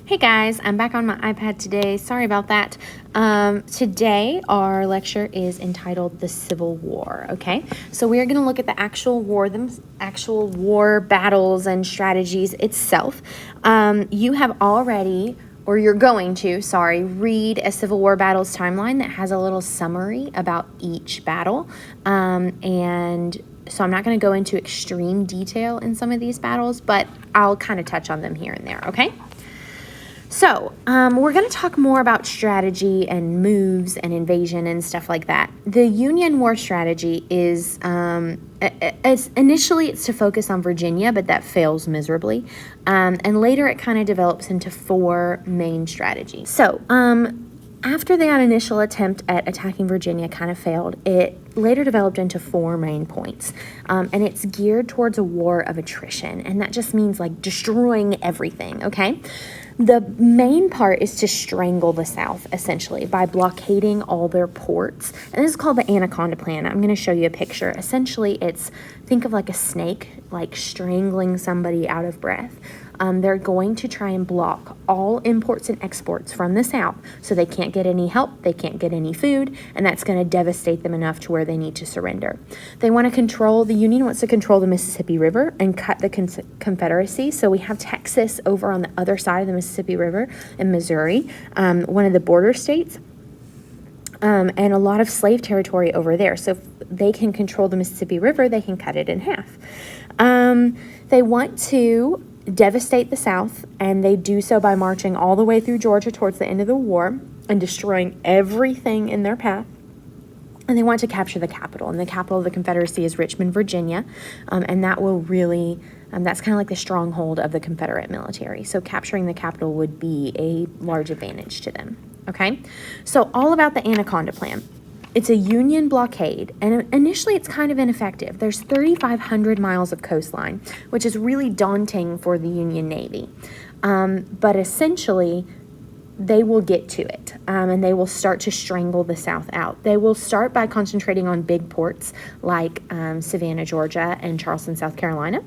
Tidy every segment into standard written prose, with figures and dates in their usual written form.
Hey guys, I'm back on my iPad today. Sorry about that. Today our lecture is entitled The Civil War, okay? So we are going to look at the actual war battles and strategies itself. You have already, or you're going to, read a Civil War battles timeline that has a little summary about each battle. And so I'm not going to go into extreme detail in some of these battles, but I'll kind of touch on them here and there, okay? So, we're going to talk more about strategy and moves and invasion and stuff like that. The Union war strategy is, initially it's to focus on Virginia, but that fails miserably. And later it kind of develops into four main strategies. So, after that initial attempt at attacking Virginia kind of failed, it later developed into four main points. And it's geared towards a war of attrition. And that just means like destroying everything, okay? The main part is to strangle the South, essentially, by blockading all their ports. And this is called the Anaconda Plan. I'm going to show you a picture. Essentially, think of like a snake, like strangling somebody out of breath. They're going to try and block all imports and exports from the South so they can't get any help, they can't get any food, and that's going to devastate them enough to where they need to surrender. The Union wants to control the Mississippi River and cut the Confederacy. So we have Texas over on the other side of the Mississippi River and Missouri, one of the border states. And a lot of slave territory over there. So if they can control the Mississippi River, they can cut it in half. They want to devastate the South, and they do so by marching all the way through Georgia towards the end of the war and destroying everything in their path. And they want to capture the capital, and the capital of the Confederacy is Richmond, Virginia, and that will really, that's kind of like the stronghold of the Confederate military. So capturing the capital would be a large advantage to them, okay? So all about the Anaconda Plan. It's a Union blockade, and initially it's kind of ineffective. There's 3,500 miles of coastline, which is really daunting for the Union Navy. But essentially, they will get to it, and they will start to strangle the South out. They will start by concentrating on big ports like Savannah, Georgia, and Charleston, South Carolina.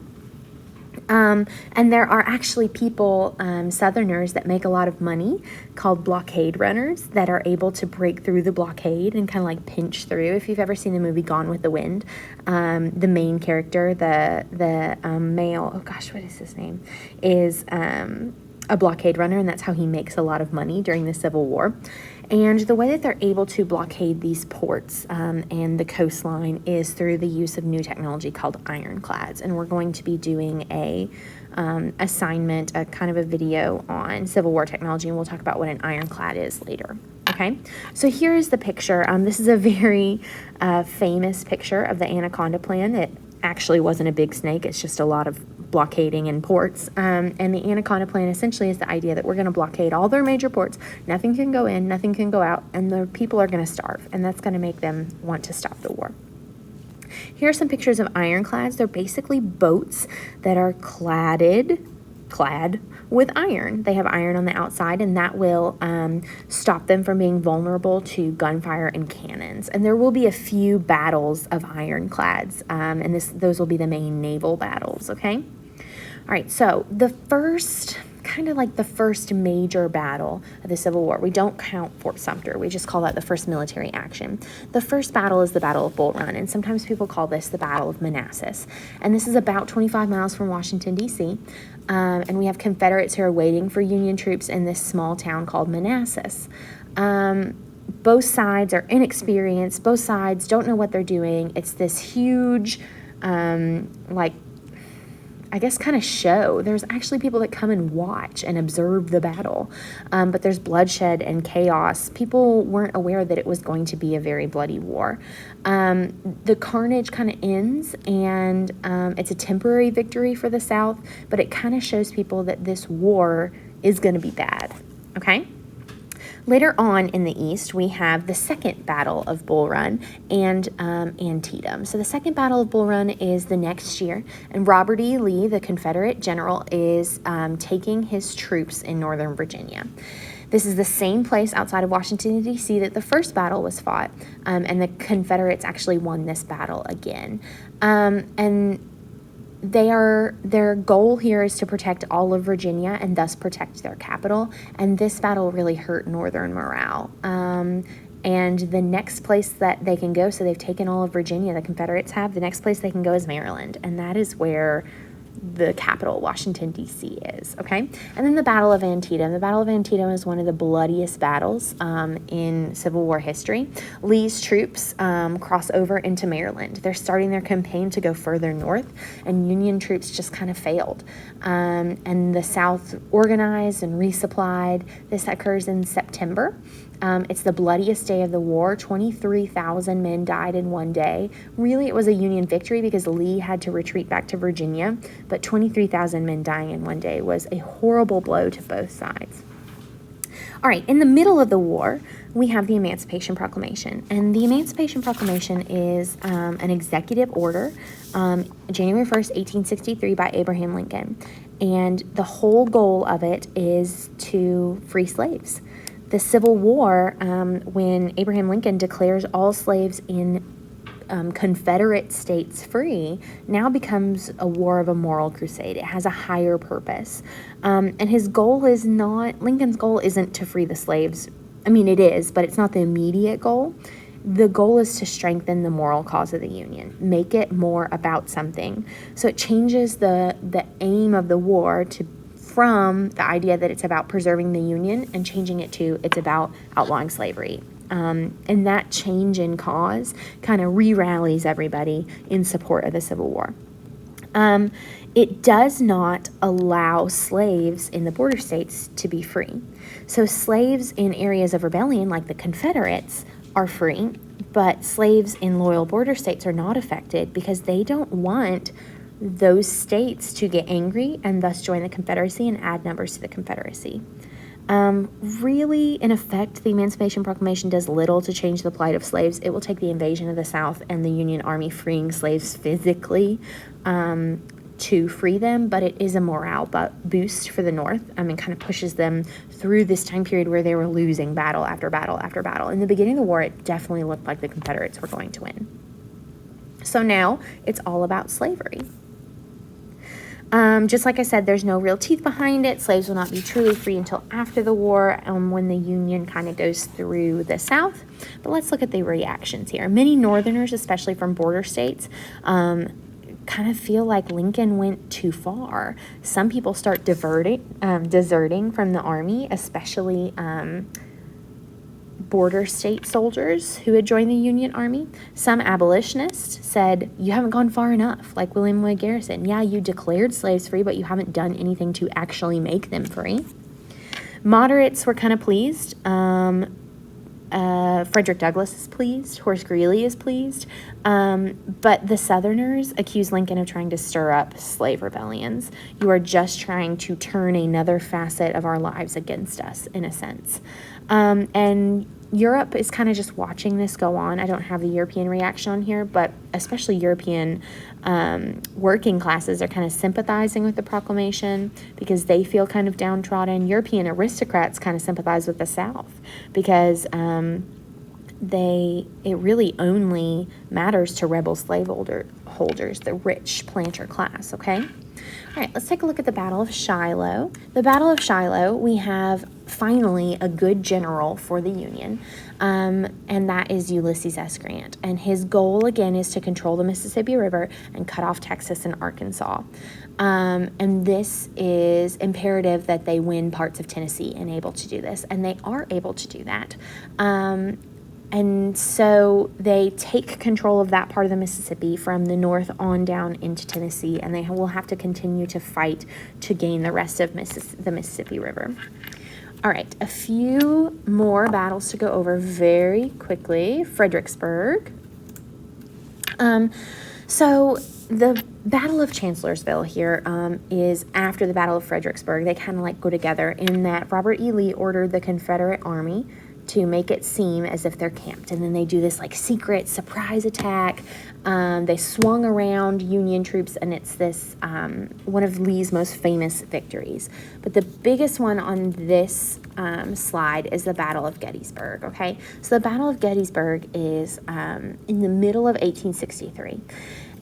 And there are actually people, Southerners, that make a lot of money called blockade runners that are able to break through the blockade and kind of like pinch through. If you've ever seen the movie Gone with the Wind, the main character, the male, oh gosh, what is his name, is a blockade runner, and that's how he makes a lot of money during the Civil War. And the way that they're able to blockade these ports and the coastline is through the use of new technology called ironclads. And we're going to be doing a assignment, a kind of a video on Civil War technology, and we'll talk about what an ironclad is later. Okay, so here is the picture. This is a very famous picture of the Anaconda Plan. It actually wasn't a big snake. It's just a lot of blockading in ports. And the Anaconda Plan essentially is the idea that we're going to blockade all their major ports. Nothing can go in, nothing can go out, and the people are going to starve. And that's going to make them want to stop the war. Here are some pictures of ironclads. They're basically boats that are clad with iron. They have iron on the outside, and that will stop them from being vulnerable to gunfire and cannons. And there will be a few battles of ironclads, and those will be the main naval battles, okay? All right, so the first major battle of the Civil War, we don't count Fort Sumter. We just call that the first military action. The first battle is the Battle of Bull Run, and sometimes people call this the Battle of Manassas. And this is about 25 miles from Washington, D.C., and we have Confederates who are waiting for Union troops in this small town called Manassas. Both sides are inexperienced. Both sides don't know what they're doing. It's this huge, kind of show. There's actually people that come and watch and observe the battle, but there's bloodshed and chaos. People weren't aware that it was going to be a very bloody war. The carnage kind of ends, and it's a temporary victory for the South, but it kind of shows people that this war is going to be bad, okay? Later on in the East, we have the Second Battle of Bull Run and Antietam. So the Second Battle of Bull Run is the next year, and Robert E. Lee, the Confederate general, is taking his troops in Northern Virginia. This is the same place outside of Washington, D.C. that the first battle was fought, and the Confederates actually won this battle again. And Their goal here is to protect all of Virginia and thus protect their capital. And this battle really hurt Northern morale. And the next place that they can go, so they've taken all of Virginia, the Confederates have, the next place they can go is Maryland. And that is where the capital, Washington, D.C. is, okay? And then the Battle of Antietam. The Battle of Antietam is one of the bloodiest battles in Civil War history. Lee's troops cross over into Maryland. They're starting their campaign to go further north, and Union troops just kind of failed. And the South organized and resupplied. This occurs in September. It's the bloodiest day of the war. 23,000 men died in one day. Really, it was a Union victory because Lee had to retreat back to Virginia, but 23,000 men dying in one day was a horrible blow to both sides. All right, in the middle of the war, we have the Emancipation Proclamation. And the Emancipation Proclamation is an executive order, January 1st, 1863, by Abraham Lincoln. And the whole goal of it is to free slaves. The Civil War, when Abraham Lincoln declares all slaves in Confederate states free, now becomes a war of a moral crusade. It has a higher purpose. And his goal is not, Lincoln's goal isn't to free the slaves. I mean, it is, but it's not the immediate goal. The goal is to strengthen the moral cause of the Union, make it more about something. So it changes the aim of the war from the idea that it's about preserving the Union and changing it to it's about outlawing slavery. And that change in cause kind of re-rallies everybody in support of the Civil War. It does not allow slaves in the border states to be free. So slaves in areas of rebellion, like the Confederates, are free, but slaves in loyal border states are not affected because they don't want those states to get angry and thus join the Confederacy and add numbers to the Confederacy. Really, in effect, the Emancipation Proclamation does little to change the plight of slaves. It will take the invasion of the South and the Union Army freeing slaves physically to free them, but it is a morale boost for the North. Kind of pushes them through this time period where they were losing battle after battle after battle. In the beginning of the war, it definitely looked like the Confederates were going to win. So now it's all about slavery. Just like I said, there's no real teeth behind it. Slaves will not be truly free until after the war, when the Union kind of goes through the South. But let's look at the reactions here. Many Northerners, especially from border states, kind of feel like Lincoln went too far. Some people start deserting from the army, especially border state soldiers who had joined the Union Army. Some abolitionists said, you haven't gone far enough, like William Lloyd Garrison. Yeah, you declared slaves free, but you haven't done anything to actually make them free. Moderates were kind of pleased. Frederick Douglass is pleased. Horace Greeley is pleased. But the Southerners accused Lincoln of trying to stir up slave rebellions. You are just trying to turn another facet of our lives against us, in a sense. And Europe is kind of just watching this go on. I don't have the European reaction on here, but especially European working classes are kind of sympathizing with the proclamation because they feel kind of downtrodden. European aristocrats kind of sympathize with the South because it really only matters to rebel slaveholders, the rich planter class, okay? All right, let's take a look at the Battle of Shiloh. The Battle of Shiloh, we have finally a good general for the Union, and that is Ulysses S. Grant. And his goal, again, is to control the Mississippi River and cut off Texas and Arkansas. And this is imperative that they win parts of Tennessee and able to do this, and they are able to do that. And so they take control of that part of the Mississippi from the north on down into Tennessee, and they will have to continue to fight to gain the rest of the Mississippi River. All right, a few more battles to go over very quickly. Fredericksburg. So the Battle of Chancellorsville here is after the Battle of Fredericksburg. They kind of like go together in that Robert E. Lee ordered the Confederate Army to make it seem as if they're camped. And then they do this like secret surprise attack. They swung around Union troops, and it's this one of Lee's most famous victories. But the biggest one on this slide is the Battle of Gettysburg, okay? So the Battle of Gettysburg is in the middle of 1863.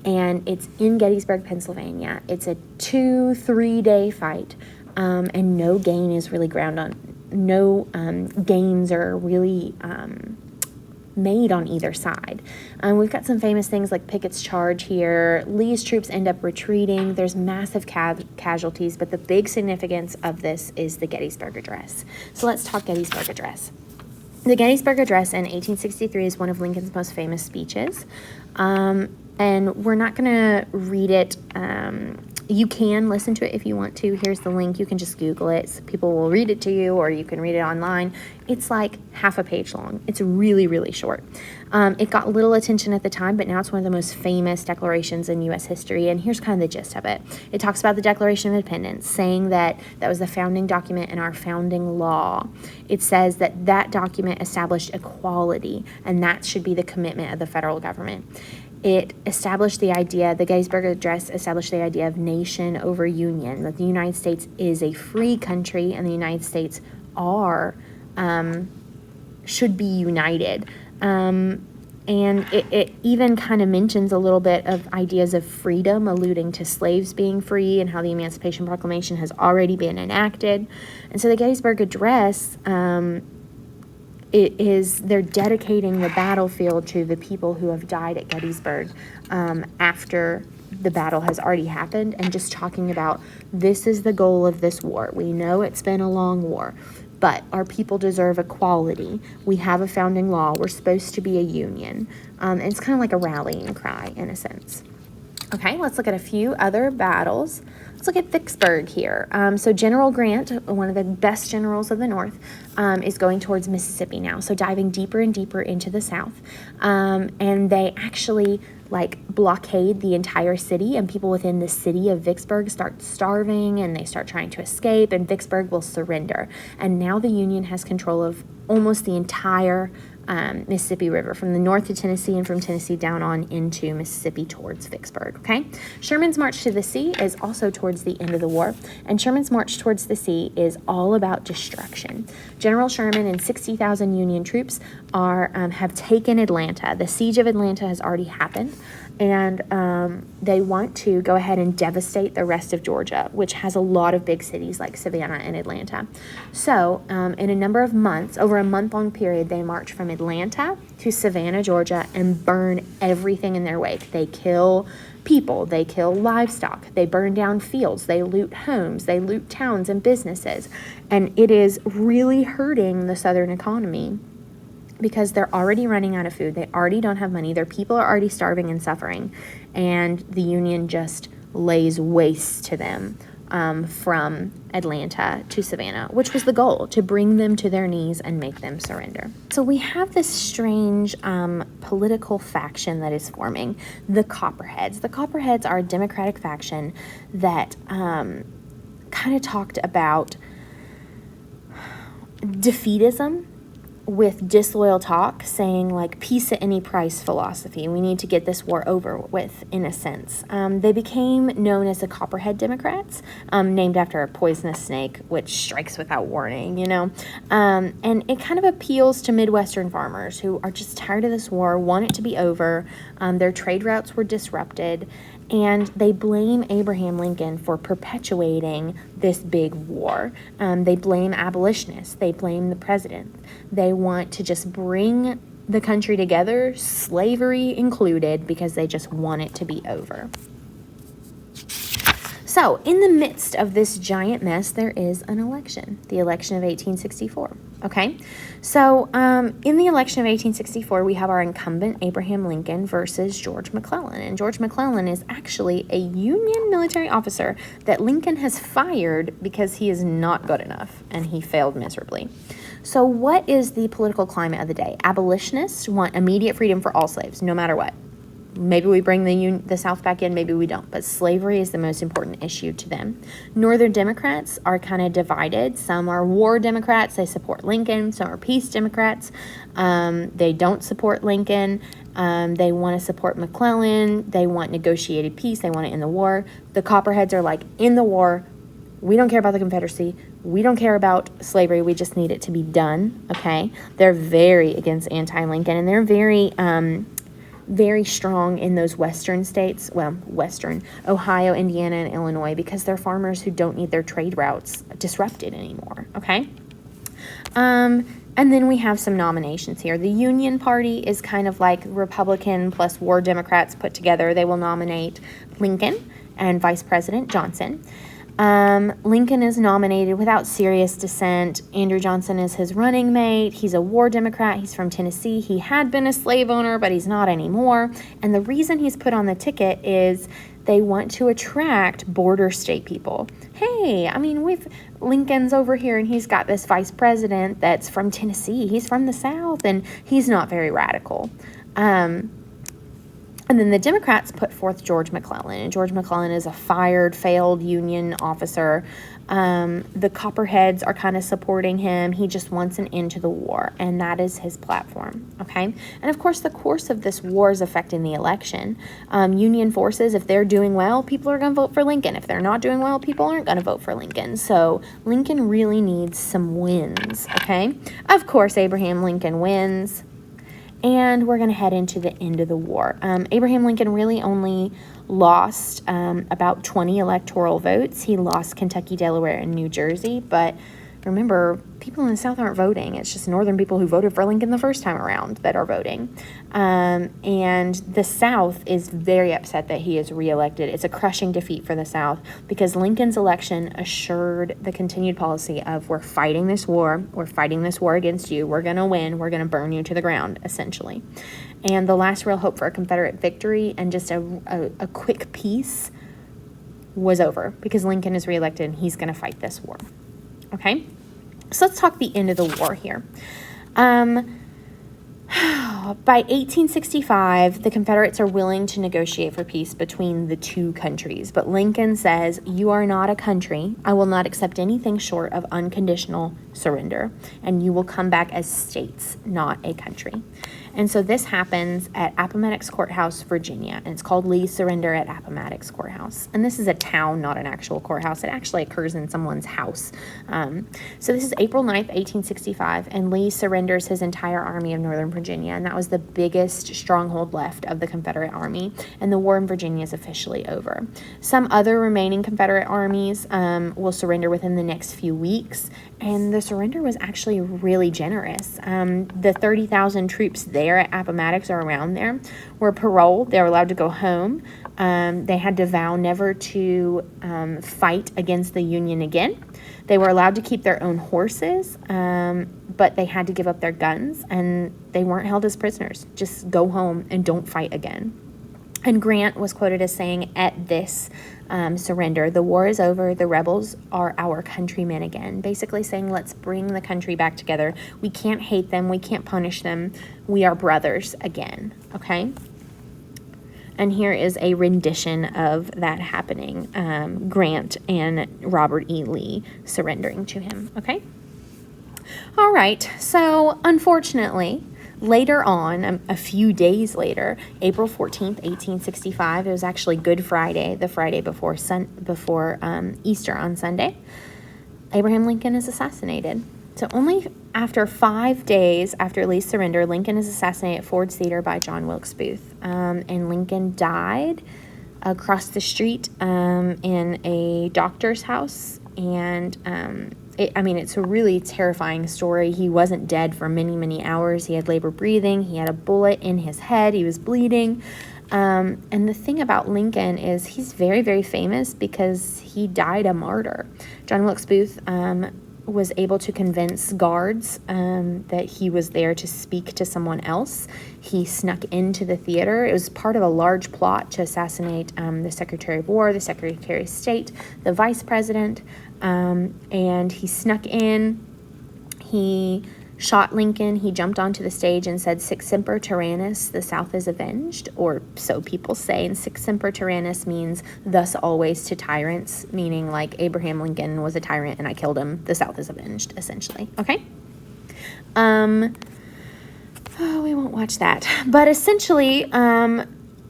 and it's in Gettysburg, Pennsylvania. It's a 2-3 day fight, and no gain is really gains are really made on either side. We've got some famous things like Pickett's charge here. Lee's troops end up retreating. There's massive casualties, but the big significance of this is the Gettysburg Address. So let's talk Gettysburg Address. The Gettysburg Address in 1863 is one of Lincoln's most famous speeches, and we're not going to read it. You can listen to it if you want to. Here's the link. You can just Google it. So people will read it to you, or you can read it online. It's like half a page long. It's really, really short. It got little attention at the time, but now it's one of the most famous declarations in U.S. history, and here's kind of the gist of it. It talks about the Declaration of Independence, saying that that was the founding document in our founding law. It says that that document established equality, and that should be the commitment of the federal government. It established the idea, the Gettysburg Address established the idea of nation over union, that the United States is a free country and the United States should be united. And it even kind of mentions a little bit of ideas of freedom, alluding to slaves being free and how the Emancipation Proclamation has already been enacted. And so the Gettysburg Address, they're dedicating the battlefield to the people who have died at Gettysburg after the battle has already happened, and just talking about this is the goal of this war. We know it's been a long war, but our people deserve equality. We have a founding law. We're supposed to be a union. And it's kind of like a rallying cry in a sense. Okay, let's look at a few other battles. Let's look at Vicksburg here. So General Grant, one of the best generals of the North, is going towards Mississippi now. So diving deeper and deeper into the South. And they actually blockade the entire city, and people within the city of Vicksburg start starving, and they start trying to escape, and Vicksburg will surrender. And now the Union has control of almost the entire Mississippi River, from the north to Tennessee and from Tennessee down on into Mississippi towards Vicksburg, okay? Sherman's march to the sea is also towards the end of the war, and Sherman's march towards the sea is all about destruction. General Sherman and 60,000 Union troops have taken Atlanta. The siege of Atlanta has already happened, and they want to go ahead and devastate the rest of Georgia, which has a lot of big cities like Savannah and Atlanta. So in a number of months, over a month-long period, they march from Atlanta to Savannah, Georgia, and burn everything in their wake. They kill people, they kill livestock, they burn down fields, they loot homes, they loot towns and businesses, and it is really hurting the Southern economy, because they're already running out of food. They already don't have money. Their people are already starving and suffering. And the Union just lays waste to them from Atlanta to Savannah, which was the goal, to bring them to their knees and make them surrender. So we have this strange political faction that is forming, the Copperheads. The Copperheads are a Democratic faction that kind of talked about defeatism with disloyal talk, saying peace at any price philosophy. We need to get this war over with, in a sense. They became known as the Copperhead Democrats, named after a poisonous snake, which strikes without warning, and it kind of appeals to Midwestern farmers who are just tired of this war, want it to be over. Their trade routes were disrupted, and they blame Abraham Lincoln for perpetuating this big war. They blame abolitionists. They blame the president. They want to just bring the country together, slavery included, because they just want it to be over. So, in the midst of this giant mess, there is an election, the election of 1864, okay? So, in the election of 1864, we have our incumbent Abraham Lincoln versus George McClellan, and George McClellan is actually a Union military officer that Lincoln has fired because he is not good enough, and he failed miserably. So, what is the political climate of the day? Abolitionists want immediate freedom for all slaves, no matter what. Maybe we bring the South back in, maybe we don't, but slavery is the most important issue to them. Northern Democrats are kind of divided. Some are war Democrats, they support Lincoln. Some are peace Democrats, they don't support Lincoln. They want to support McClellan. They want negotiated peace, they want to end the war. The Copperheads are in the war, we don't care about the Confederacy, we don't care about slavery, we just need it to be done, okay? They're very against anti-Lincoln, and they're very very strong in those western states, well, western, Ohio, Indiana, and Illinois, because they're farmers who don't need their trade routes disrupted anymore, okay? And then we have some nominations here. The Union Party is kind of like Republican plus war Democrats put together. They will nominate Lincoln and Vice President Johnson. Lincoln is nominated without serious dissent. Andrew Johnson is his running mate. He's a war Democrat. He's from Tennessee. He had been a slave owner, but he's not anymore. And the reason he's put on the ticket is they want to attract border state people. Hey, I mean, Lincoln's over here and he's got this vice president that's from Tennessee. He's from the South and he's not very radical. And then the Democrats put forth George McClellan. And George McClellan is a failed Union officer. The Copperheads are kind of supporting him. He just wants an end to the war. And that is his platform. Okay? And of course, the course of this war is affecting the election. Union forces, if they're doing well, people are going to vote for Lincoln. If they're not doing well, people aren't going to vote for Lincoln. So Lincoln really needs some wins. Okay? Of course, Abraham Lincoln wins. And we're going to head into the end of the war. Abraham Lincoln really only lost about 20 electoral votes. He lost Kentucky, Delaware, and New Jersey. But remember, people in the South aren't voting. It's just Northern people who voted for Lincoln the first time around that are voting. And the South is very upset that he is reelected. It's a crushing defeat for the South because Lincoln's election assured the continued policy of we're fighting this war against you, we're going to win, we're going to burn you to the ground, essentially. And the last real hope for a Confederate victory and just a quick peace was over because Lincoln is reelected and he's going to fight this war. Okay, so let's talk the end of the war here. By 1865, the Confederates are willing to negotiate for peace between the two countries, but Lincoln says, "You are not a country. I will not accept anything short of unconditional surrender, and you will come back as states, not a country." And so this happens at Appomattox Courthouse, Virginia, and it's called Lee's Surrender at Appomattox Courthouse. And this is a town, not an actual courthouse. It actually occurs in someone's house. So this is April 9th, 1865, and Lee surrenders his entire army of Northern Virginia, and that was the biggest stronghold left of the Confederate Army, and the war in Virginia is officially over. Some other remaining Confederate armies will surrender within the next few weeks, and the surrender was actually really generous. The 30,000 troops there at Appomattox or around there were paroled. They were allowed to go home. They had to vow never to fight against the Union again. They were allowed to keep their own horses, but they had to give up their guns, and they weren't held as prisoners. Just go home and don't fight again. And Grant was quoted as saying at this surrender, "The war is over. The rebels are our countrymen again." Basically saying, let's bring the country back together. We can't hate them. We can't punish them. We are brothers again. Okay? And here is a rendition of that happening. Grant and Robert E. Lee surrendering to him. Okay? All right. So, unfortunately, later on, a few days later, April 14th, 1865, it was actually Good Friday, the Friday before Easter on Sunday, Abraham Lincoln is assassinated. So only after 5 days after Lee's surrender, Lincoln is assassinated at Ford's Theater by John Wilkes Booth. And Lincoln died across the street in a doctor's house. And it's a really terrifying story. He wasn't dead for many, many hours. He had labor breathing. He had a bullet in his head. He was bleeding. And the thing about Lincoln is he's very, very famous because he died a martyr. John Wilkes Booth was able to convince guards that he was there to speak to someone else. He snuck into the theater. It was part of a large plot to assassinate the Secretary of War, the Secretary of State, the Vice President, and he snuck in. He shot Lincoln. He jumped onto the stage and said, "Sic semper tyrannis, the South is avenged," or so people say. And sic semper tyrannis means thus always to tyrants, meaning like Abraham Lincoln was a tyrant and I killed him. The South is avenged, essentially. Okay? We won't watch that. But essentially,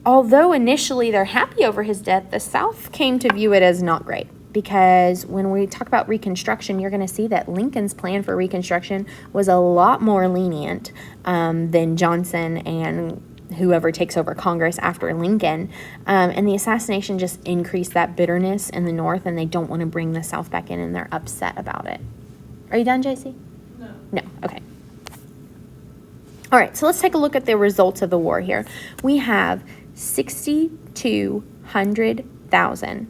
although initially they're happy over his death, the South came to view it as not great. Because when we talk about Reconstruction, you're going to see that Lincoln's plan for Reconstruction was a lot more lenient than Johnson and whoever takes over Congress after Lincoln. And the assassination just increased that bitterness in the North, and they don't want to bring the South back in, and they're upset about it. Are you done, JC? No. No, okay. All right, so let's take a look at the results of the war here. We have 6,200,000.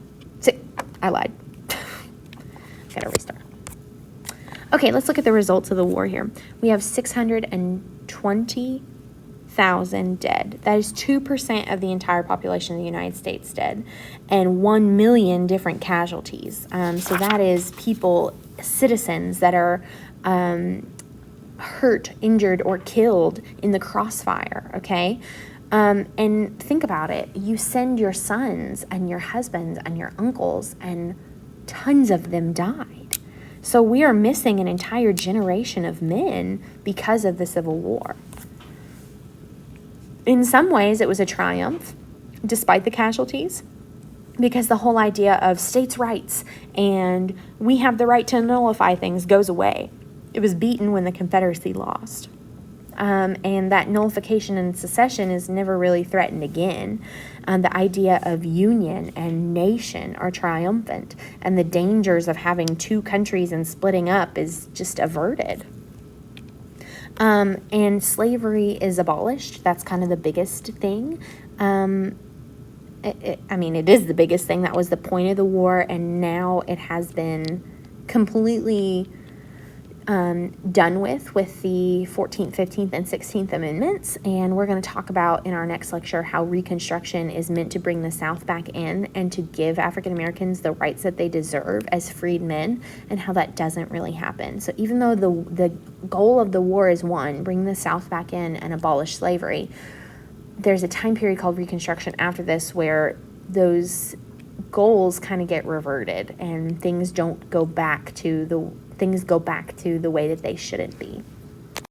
I lied. Gotta restart. Okay, let's look at the results of the war here. We have 620,000 dead. That is 2% of the entire population of the United States dead, and 1 million different casualties. So that is people, citizens that are hurt, injured, or killed in the crossfire, okay? And think about it. You send your sons and your husbands and your uncles, and tons of them died. So we are missing an entire generation of men because of the Civil War. In some ways, it was a triumph, despite the casualties, because the whole idea of states' rights and we have the right to nullify things goes away. It was beaten when the Confederacy lost. And that nullification and secession is never really threatened again. The idea of union and nation are triumphant, and the dangers of having two countries and splitting up is just averted. And slavery is abolished. That's kind of the biggest thing. It is the biggest thing. That was the point of the war, and now it has been completely done with the 14th, 15th, and 16th Amendments. And we're going to talk about in our next lecture how Reconstruction is meant to bring the South back in and to give African Americans the rights that they deserve as freed men, and how that doesn't really happen. So even though the goal of the war is one, bring the South back in and abolish slavery, there's a time period called Reconstruction after this where those goals kind of get reverted and things go back to the way that they shouldn't be.